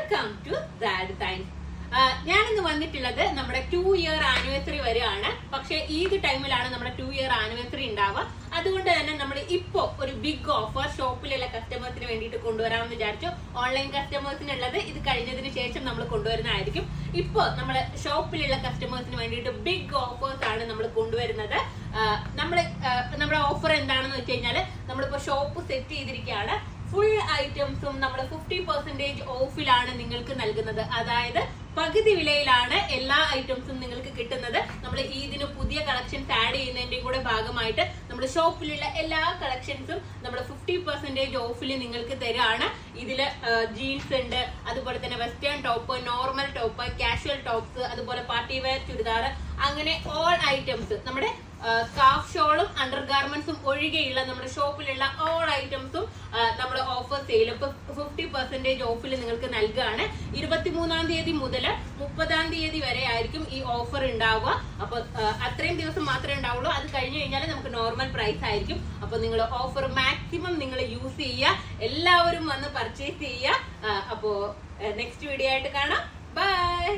Welcome to that time. ഞാനിന്ന് വന്നിട്ടുള്ളത് നമ്മുടെ 2 ഇയർ ആനിവേഴ്സറി വരെയാണ്. പക്ഷെ ഈദ് ടൈമിലാണ് നമ്മുടെ 2 ഇയർ ആനിവേഴ്സറി ഉണ്ടാവുക. അതുകൊണ്ട് തന്നെ നമ്മൾ ഇപ്പോ ഒരു ബിഗ് ഓഫർ ഷോപ്പിലുള്ള കസ്റ്റമേഴ്സിന് വേണ്ടിയിട്ട് കൊണ്ടുവരാമെന്ന് വിചാരിച്ചു. ഓൺലൈൻ കസ്റ്റമേഴ്സിനുള്ളത് ഇത് കഴിഞ്ഞതിന് ശേഷം നമ്മൾ കൊണ്ടുവരുന്നതായിരിക്കും. ഇപ്പോ നമ്മൾ ഷോപ്പിലുള്ള കസ്റ്റമേഴ്സിന് വേണ്ടിയിട്ട് ബിഗ് ഓഫേഴ്സ് ആണ് നമ്മൾ കൊണ്ടുവരുന്നത്. നമ്മുടെ ഓഫർ എന്താണെന്ന് വെച്ച് കഴിഞ്ഞാൽ നമ്മളിപ്പോ ഷോപ്പ് സെറ്റ് ചെയ്തിരിക്കുകയാണ്. ഫുൾ ഐറ്റംസും നമ്മൾ 50% ഓഫിലാണ് നിങ്ങൾക്ക് നൽകുന്നത്. അതായത് പകുതി വിലയിലാണ് എല്ലാ ഐറ്റംസും നിങ്ങൾക്ക് കിട്ടുന്നത്. നമ്മൾ ഇതിന് പുതിയ കളക്ഷൻസ് ആഡ് ചെയ്യുന്നതിന്റെയും കൂടെ ഭാഗമായിട്ട് നമ്മുടെ ഷോപ്പിലുള്ള എല്ലാ കളക്ഷൻസും നമ്മൾ 50% ഓഫിൽ നിങ്ങൾക്ക് തരാണ്. ഇതില് ജീൻസ് ഉണ്ട്, അതുപോലെ തന്നെ western top, normal top, casual tops, അതുപോലെ പാർട്ടി വെയർ ചുരിദാർ, അങ്ങനെ ഓൾ ഐറ്റംസ് നമ്മുടെ സ്കാർഫ് ഷോളും അണ്ടർ ഗാർമെന്റ്സും ഒഴികെയുള്ള നമ്മുടെ ഷോപ്പിലുള്ള ഓൾ ഐറ്റംസും നമ്മൾ ഓഫർ സെയിൽ 50% ഓഫിൽ നിങ്ങൾക്ക് നൽകുകയാണ്. 23-ാം തീയതി മുതൽ 30-ാം തീയതി വരെ ആയിരിക്കും ഈ ഓഫർ ഉണ്ടാവുക. അപ്പൊ അത്രയും ദിവസം മാത്രമേ ഉണ്ടാവുള്ളൂ. അത് കഴിഞ്ഞു കഴിഞ്ഞാൽ നമുക്ക് നോർമൽ പ്രൈസ് ആയിരിക്കും. അപ്പൊ നിങ്ങൾ ഓഫർ മാക്സിമം നിങ്ങൾ യൂസ് ചെയ്യുക, എല്ലാവരും വന്ന് പർച്ചേസ് ചെയ്യുക. അപ്പോ നെക്സ്റ്റ് വീഡിയോ ആയിട്ട് കാണാം. ബൈ.